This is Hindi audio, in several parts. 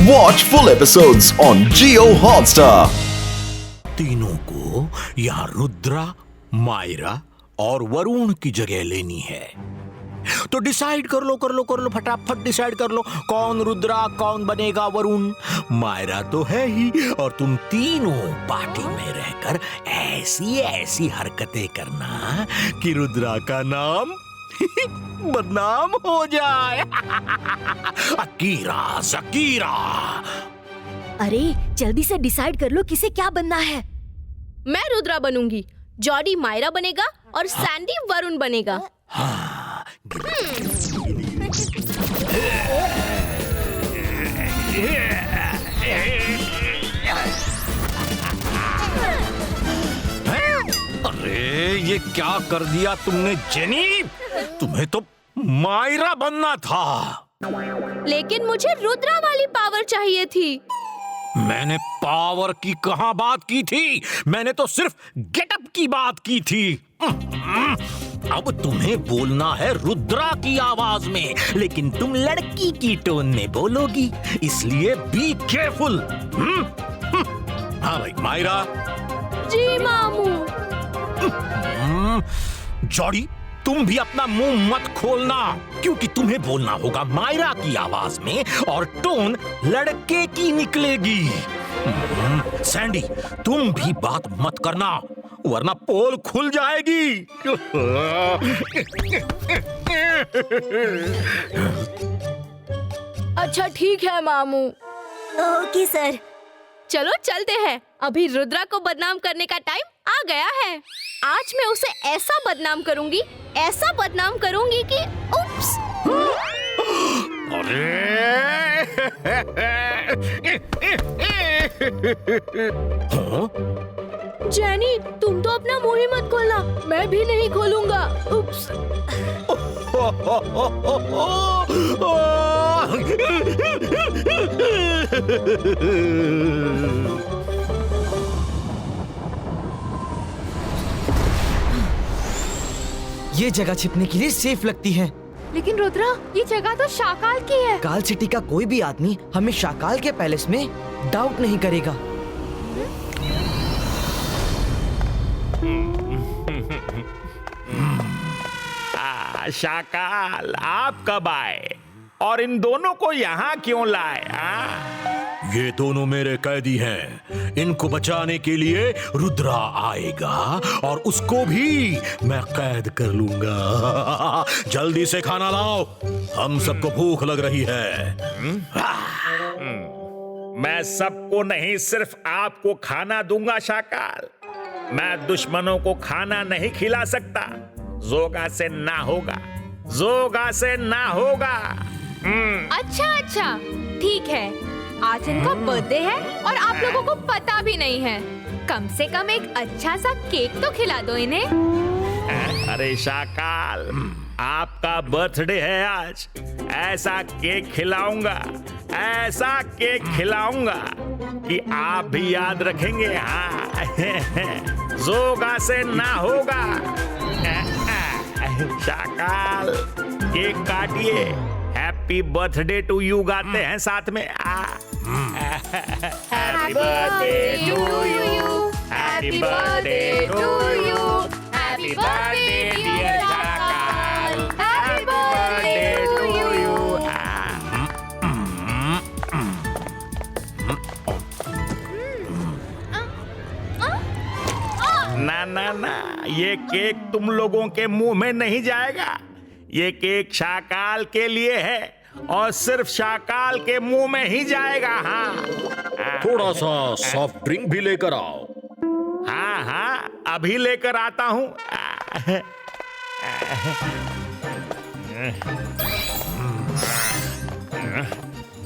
Watch full episodes on Jio Hotstar. तीनों को यहाँ रुद्रा, मायरा और वरुण की जगह लेनी है। तो डिसाइड कर लो फटाफट डिसाइड कर लो कौन रुद्रा, कौन बनेगा वरुण। मायरा तो है ही, और तुम तीनों पार्टी में रहकर ऐसी ऐसी हरकतें करना कि रुद्रा का नाम बदनाम हो जाए। अकीरा जकीरा। अरे जल्दी से डिसाइड कर लो किसे क्या बनना है। मैं रुद्रा बनूंगी, जॉडी मायरा बनेगा और सैंडी वरुण बनेगा। अरे ये क्या कर दिया तुमने जेनी? तुम्हें तो मायरा बनना था। लेकिन मुझे रुद्रा वाली पावर चाहिए थी। मैंने पावर की कहां बात की थी? मैंने तो सिर्फ गेटअप की बात की थी। अब तुम्हें बोलना है रुद्रा की आवाज में, लेकिन तुम लड़की की टोन में बोलोगी, इसलिए बी केयरफुल। हाँ भाई मायरा। जी मामू। जॉडी तुम भी अपना मुंह मत खोलना, क्योंकि तुम्हें बोलना होगा मायरा की आवाज में और टोन लड़के की निकलेगी। सैंडी तुम भी बात मत करना, वरना पोल खुल जाएगी। अच्छा ठीक है मामू। Okay sir. चलो चलते हैं, अभी रुद्रा को बदनाम करने का टाइम आ गया है। आज मैं उसे ऐसा बदनाम करूंगी कि उप्स। जेनी तुम तो अपना मुंह ही मत खोलना, मैं भी नहीं खोलूंगा। उप्स। ये जगह छिपने के लिए सेफ लगती है। लेकिन रुद्रा ये जगह तो शाकाल की है। काल सिटी का कोई भी आदमी हमें शाकाल के पैलेस में डाउट नहीं करेगा। शाकाल आप कब आए और इन दोनों को यहाँ क्यों लाए? ये दोनों मेरे कैदी हैं। इनको बचाने के लिए रुद्रा आएगा और उसको भी मैं कैद कर लूंगा। जल्दी से खाना लाओ, हम सबको भूख लग रही है। मैं सबको नहीं, सिर्फ आपको खाना दूंगा शाकाल। मैं दुश्मनों को खाना नहीं खिला सकता। जोगा से ना होगा, जोगा से ना होगा। अच्छा ठीक है, आज इनका बर्थडे है और आप लोगों को पता भी नहीं है। कम से कम एक अच्छा सा केक तो खिला दो इन्हें। अरे शाकाल आपका बर्थडे है आज, ऐसा केक खिलाऊंगा, ऐसा केक खिलाऊंगा कि आप भी याद रखेंगे। हाँ जोगा से ना होगा। शाकाल केक काटिए, हैप्पी बर्थडे टू यू गाते हैं साथ में। Happy birthday to you, happy birthday to you, happy birthday dear Shakal, happy birthday to you. ना ये केक तुम लोगों के मुंह में नहीं जाएगा। ये केक शाकाल के लिए है और सिर्फ शाकाल के मुंह में ही जाएगा। हाँ थोड़ा सा सॉफ्ट ड्रिंक भी लेकर आओ। हाँ अभी लेकर आता हूँ।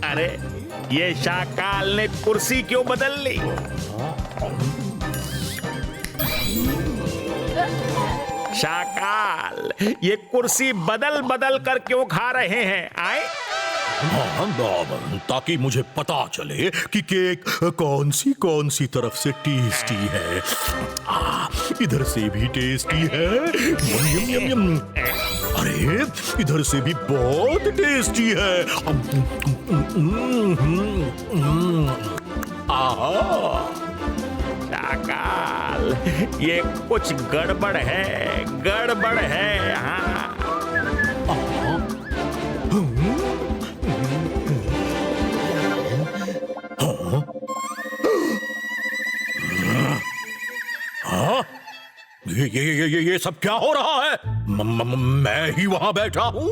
अरे ये शाकाल ने कुर्सी क्यों बदल ली? शाकाल ये कुर्सी बदल बदल कर क्यों खा रहे हैं? आए ताकि मुझे पता चले कि केक कौन सी तरफ से टेस्टी है। इधर से भी टेस्टी है। यम, यम, यम, यम। अरे इधर से भी बहुत टेस्टी है। आहा, शाकाल, ये कुछ गड़बड़ है, गड़बड़ है। हाँ, ये सब क्या हो रहा है? मैं ही वहां बैठा हूँ,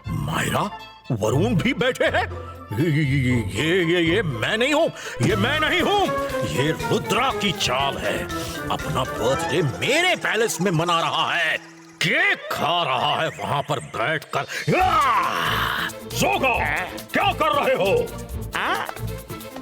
मायरा, वरुण भी बैठे हैं। ये मैं नहीं हूँ, ये मैं नहीं हूँ, ये रुद्रा की चाल है। अपना बर्थडे मेरे पैलेस में मना रहा है, केक खा रहा है वहां पर बैठकर। जोगो, क्या कर रहे हो?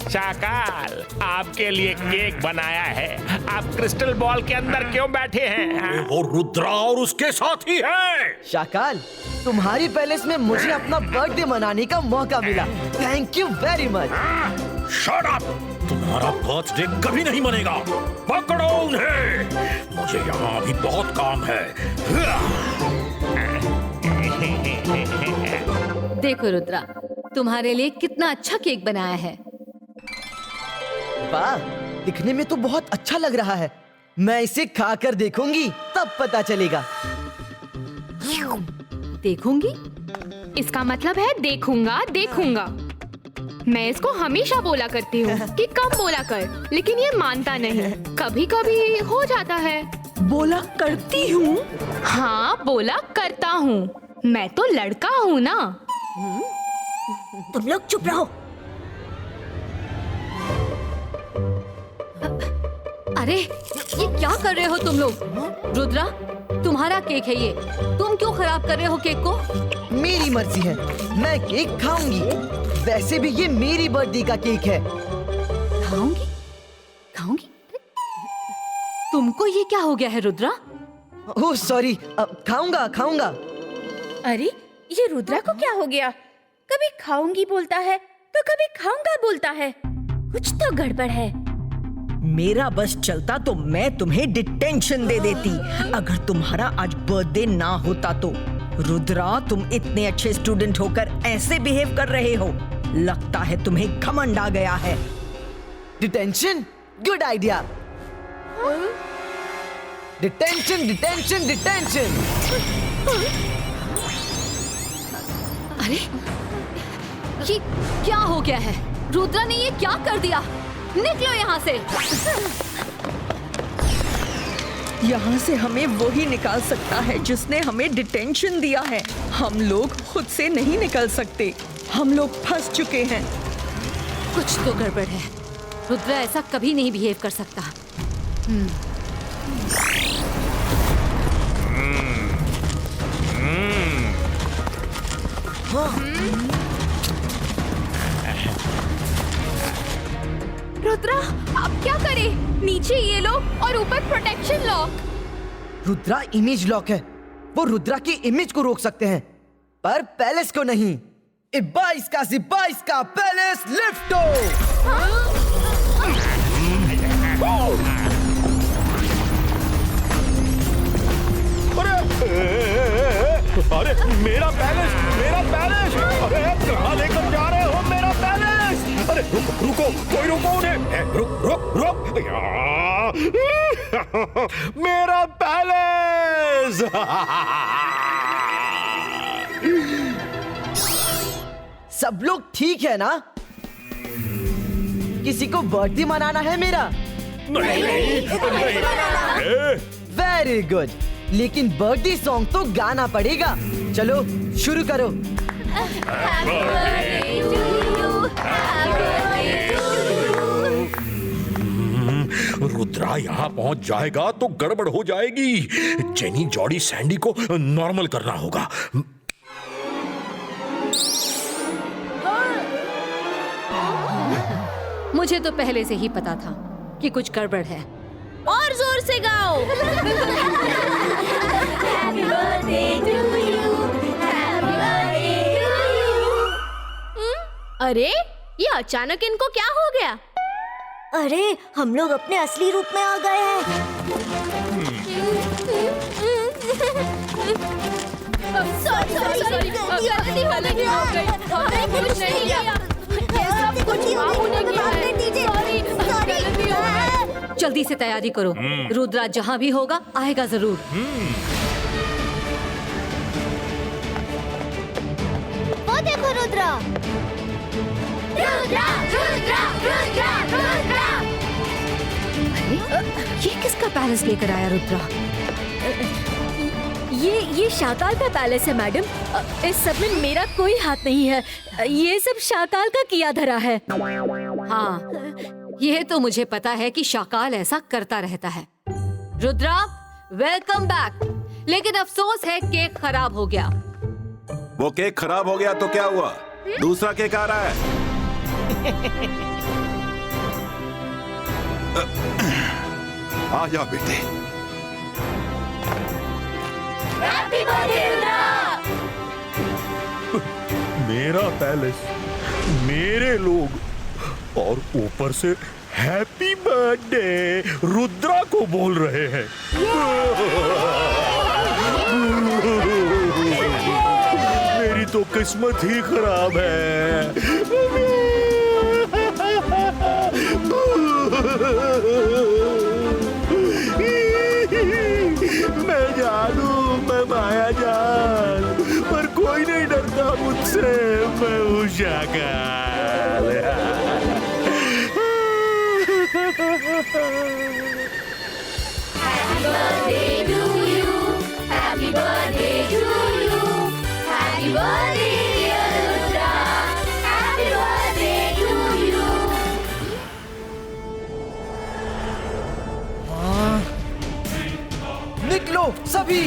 शाकाल, आपके लिए केक बनाया है। आप क्रिस्टल बॉल के अंदर क्यों बैठे हैं? वो रुद्रा और उसके साथी है। शाकाल, तुम्हारी पैलेस में मुझे अपना बर्थडे मनाने का मौका मिला। Thank you very much. Shut up! तुम्हारा बर्थडे कभी नहीं मनेगा। पकड़ो उन्हें, मुझे यहाँ अभी बहुत काम है। देखो रुद्रा, तुम्हारे लिए कितना अच्छा केक बनाया है। वाह, दिखने में तो बहुत अच्छा लग रहा है। मैं इसे खाकर देखूंगी, तब पता चलेगा। देखूंगी? इसका मतलब है देखूंगा, देखूंगा। मैं इसको हमेशा बोला करती हूँ कि कम बोला कर, लेकिन ये मानता नहीं। कभी कभी हो जाता है। बोला करती हूँ। हाँ, बोला करता हूँ। मैं तो लड़का हूँ ना। तुम लोग चुप रहो। अरे ये क्या कर रहे हो तुम लोग? रुद्रा, तुम्हारा केक है ये, तुम क्यों खराब कर रहे हो केक को? मेरी मर्जी है, मैं केक खाऊंगी। वैसे भी ये मेरी बर्थडे का केक है। खाऊंगी? खाऊंगी? तुमको ये क्या हो गया है रुद्रा? ओह सॉरी, खाऊंगा खाऊंगा। अरे ये रुद्रा को क्या हो गया? कभी खाऊंगी बोलता है तो कभी खाऊंगा बोलता है। कुछ तो गड़बड़ है। मेरा बस चलता तो मैं तुम्हें डिटेंशन दे देती, अगर तुम्हारा आज बर्थडे ना होता तो। रुद्रा, तुम इतने अच्छे स्टूडेंट होकर ऐसे बिहेव कर रहे हो। लगता है तुम्हें घमंड आ गया है। Detention? Good idea. Detention detention detention. अरे ये क्या हो गया है? रुद्रा ने ये क्या कर दिया? निकलो यहाँ से। यहाँ से हमें वही निकाल सकता है जिसने हमें डिटेंशन दिया है। हम लोग खुद से नहीं निकल सकते, हम लोग फंस चुके हैं। कुछ तो गड़बड़ है। रुद्रा ऐसा कभी नहीं बिहेव कर सकता। रुद्रा, आप क्या करें? नीचे ये लो और ऊपर protection lock. Rudra image lock है, वो रुद्रा की इमेज को रोक सकते हैं, पर पैलेस को नहीं। 22 का 22 का पैलेस लिफ्टो। अरे मेरा पैलेस, मेरा पैलेस! अरे कहाँ लेकर जा रहे हो मेरा पैलेस? अरे रुको, कोई रुको उन्हें। रुक। मेरा पैलेस! सब लोग ठीक है ना? किसी को बर्थडे मनाना है मेरा? वेरी गुड, लेकिन बर्थडे सॉन्ग तो गाना पड़ेगा। चलो शुरू करो। रुद्रा यहाँ पहुंच जाएगा तो गड़बड़ हो जाएगी। जेनी, जॉडी, सैंडी को नॉर्मल करना होगा। मुझे तो पहले से ही पता था कि कुछ गड़बड़ है। और जोर से गाओ। अरे ये अचानक इनको क्या हो गया? अरे हम लोग अपने असली रूप में आ गए हैं। सॉरी गलती हो गई हमने कुछ नहीं किया ये सब कुछ बाबू ने किया है सॉरी गलती हो गई। जल्दी से तैयारी करो रुद्रा जहाँ भी होगा आएगा जरूर। वो देखो रुद्रा। रुद्रा रुद्रा रुद्रा रुद्रा। ये किसका पैलेस लेकर आया रुद्रा? ये शाकाल का पैलेस है मैडम। इस सब में मेरा कोई हाथ नहीं है। ये सब शाकाल का किया धरा है। हाँ ये तो मुझे पता है कि शाकाल ऐसा करता रहता है। Rudra welcome back. लेकिन अफसोस है केक खराब हो गया। वो केक खराब हो गया तो क्या हुआ? दूसरा केक आ रहा है। आ जा बेटे। मेरा पैलेस, मेरे लोग और ऊपर से हैप्पी बर्थडे रुद्रा को बोल रहे हैं। मेरी तो किस्मत ही खराब है। मैं जानू मैं माया जान, पर कोई नहीं डरता मुझसे। मैं हूँ Shakaal. Happy birthday to you. Happy birthday to you. Happy birthday dear Rudra. Happy birthday to you. निकलो सभी।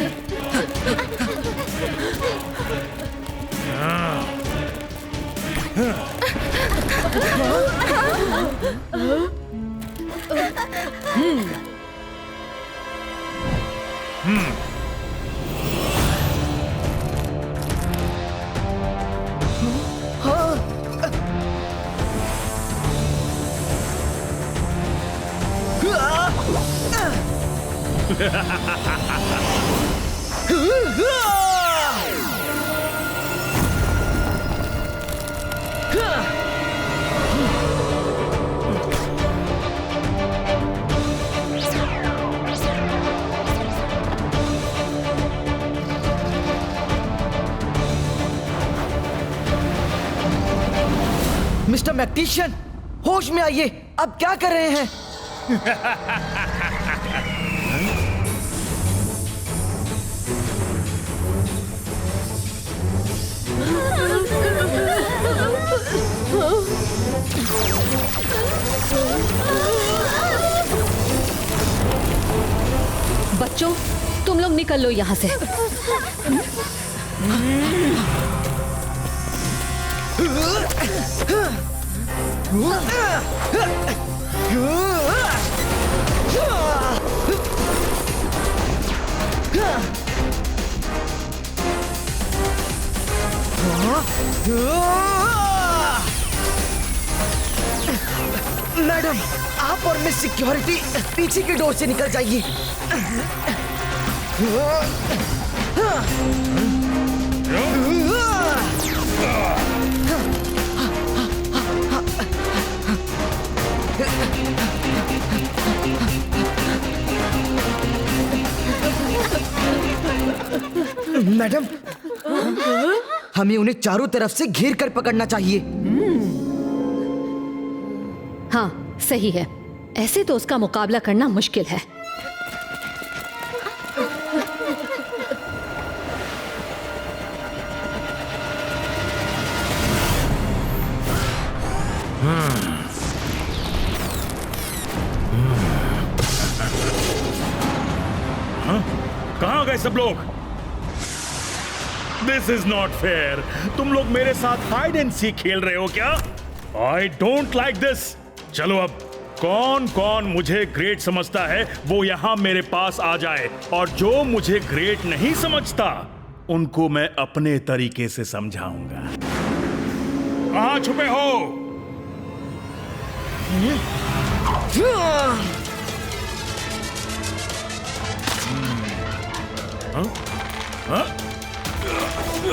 मिस्टर मैक्टिशियन, होश में आइए। अब क्या कर रहे हैं? बच्चों तुम लोग निकल लो यहाँ से। मैडम, आप और मिस सिक्योरिटी पीछे की डोर से निकल जाइए। मैडम, हमें उन्हें चारों तरफ से घेर कर पकड़ना चाहिए। हाँ सही है, ऐसे तो उसका मुकाबला करना मुश्किल है। कहाँ गए सब लोग? This is not fair. तुम लोग मेरे साथ हाइड एंड सीक खेल रहे हो क्या? I don't like this. चलो अब कौन कौन मुझे ग्रेट समझता है वो यहाँ मेरे पास आ जाए, और जो मुझे ग्रेट नहीं समझता उनको मैं अपने तरीके से समझाऊंगा। कहाँ छुपे हो? हाँ? हाँ? अब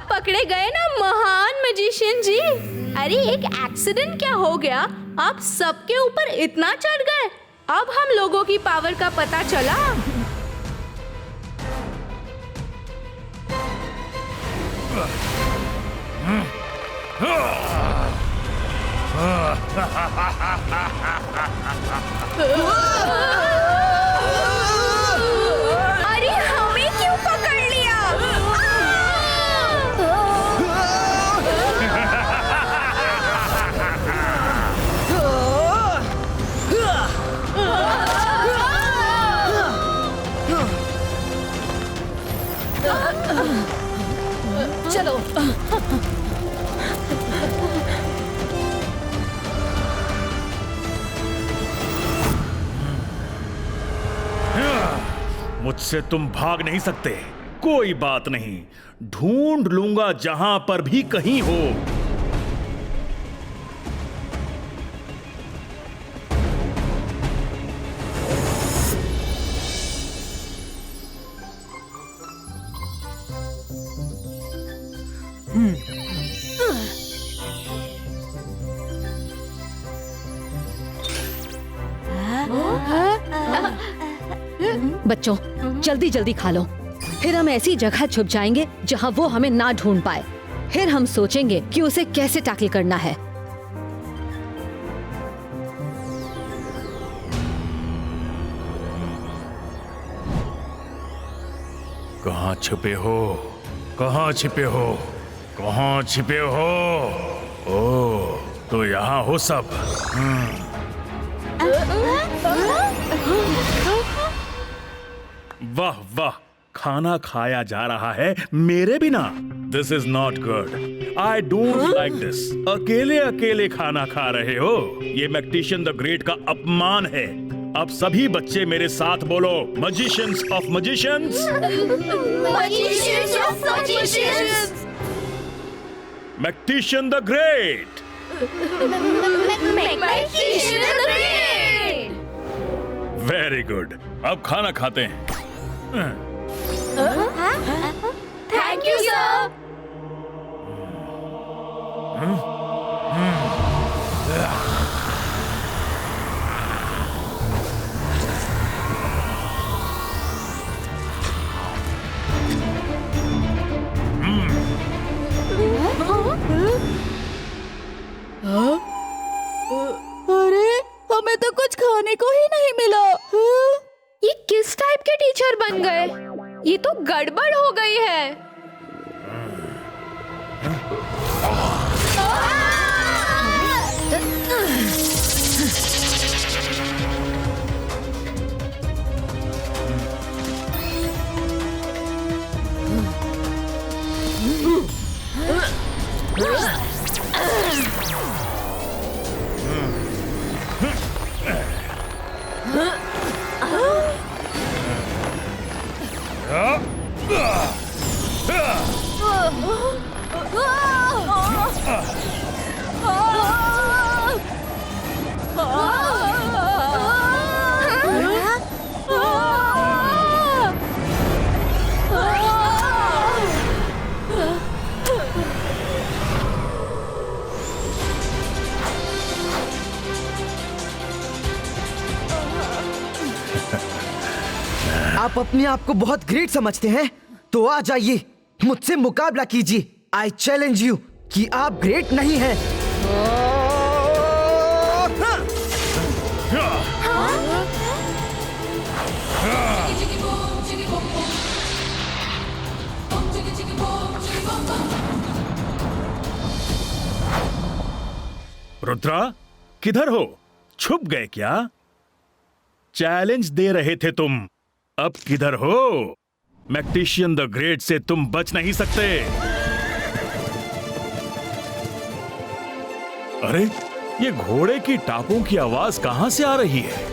पकड़े गए ना महान मैजिशियन जी। अरे एक एक्सीडेंट क्या हो गया, आप सबके ऊपर इतना चढ़ गए। अब हम लोगों की पावर का पता चला। अरे हमें क्यों पकड़ लिया? चलो। मुझसे तुम भाग नहीं सकते। कोई बात नहीं, ढूंढ लूंगा जहां पर भी कहीं हो। बच्चों जल्दी जल्दी खा लो, फिर हम ऐसी जगह छुप जाएंगे जहाँ वो हमें ना ढूंढ पाए। फिर हम सोचेंगे कि उसे कैसे टैकल करना है। कहाँ छिपे हो? कहाँ छिपे हो? कहाँ छिपे हो? ओ, तो यहाँ हो सब। वाह वाह, खाना खाया जा रहा है मेरे बिना। This is not good. I don't like this. अकेले अकेले खाना खा रहे हो, ये मैग्नेशियन द ग्रेट का अपमान है। अब सभी बच्चे मेरे साथ बोलो, magicians of magicians, Magicians of magicians. Magnesian the great. Magician the Great. Very good, अब खाना खाते हैं। Thank you, sir. अरे हमें तो कुछ खाने को ही नहीं मिला। ये किस टाइप के टीचर बन गए? ये तो गड़बड़ हो गई है। आप अपने आप को बहुत ग्रेट समझते हैं, तो आ जाइए मुझसे मुकाबला कीजिए। आई चैलेंज यू कि आप ग्रेट नहीं हैं। रुद्रा, किधर हो? छुप गए क्या? चैलेंज दे रहे थे तुम, अब किधर हो? मैग्नेशियन द ग्रेट से तुम बच नहीं सकते। अरे, ये घोड़े की टापों की आवाज कहां से आ रही है?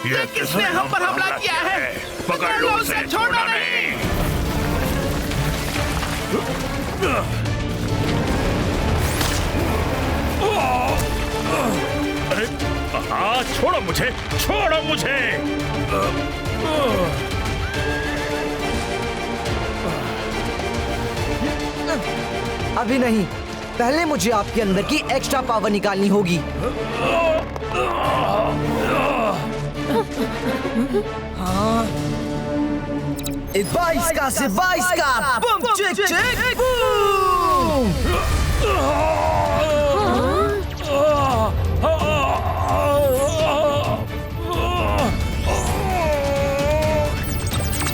ये किसने हम पर हमला किया है? पकड़ लो उसे, छोड़ना नहीं। अरे हाँ, छोड़ो मुझे, छोड़ो मुझे। अभी नहीं, पहले मुझे आपके अंदर की एक्स्ट्रा पावर निकालनी होगी। एक 22 का से 22 का बम चिक चिक बूम।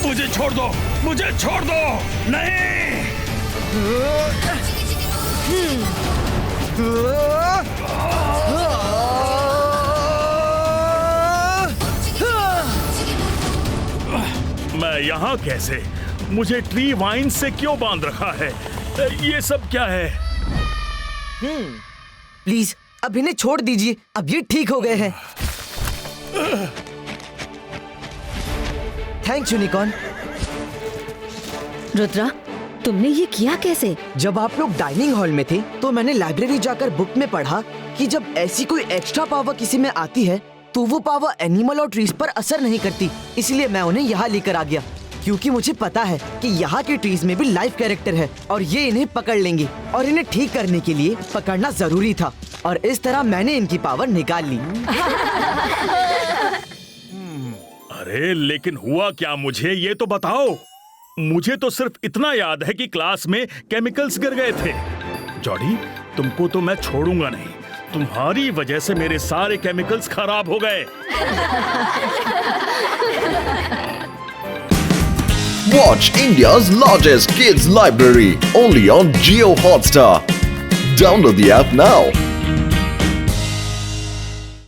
मुझे छोड़ दो, मुझे छोड़ दो। नहीं, मैं यहाँ कैसे? मुझे ट्री वाइन से क्यों बांध रखा है? ये सब क्या है? प्लीज अब इन्हें छोड़ दीजिए, अब ये ठीक हो गए हैं। Thanks unicorn. रुद्रा, तुमने ये किया कैसे? जब आप लोग डाइनिंग हॉल में थे तो मैंने लाइब्रेरी जाकर बुक में पढ़ा कि जब ऐसी कोई एक्स्ट्रा पावर किसी में आती है तो वो पावर एनिमल और ट्रीज पर असर नहीं करती, इसलिए मैं उन्हें यहाँ लेकर आ गया क्योंकि मुझे पता है कि यहाँ के ट्रीज में भी लाइफ कैरेक्टर है और ये इन्हें पकड़ लेंगे और इन्हें ठीक करने के लिए पकड़ना जरूरी था और इस तरह मैंने इनकी पावर निकाल ली। अरे लेकिन हुआ क्या, मुझे ये तो बताओ। मुझे तो सिर्फ इतना याद है कि क्लास में केमिकल्स गिर गए थे। जॉडी, तुमको तो मैं छोड़ूंगा नहीं। तुम्हारी वजह से मेरे सारे केमिकल्स खराब हो गए। Watch India's largest kids library only on Jio Hotstar. Download the app now.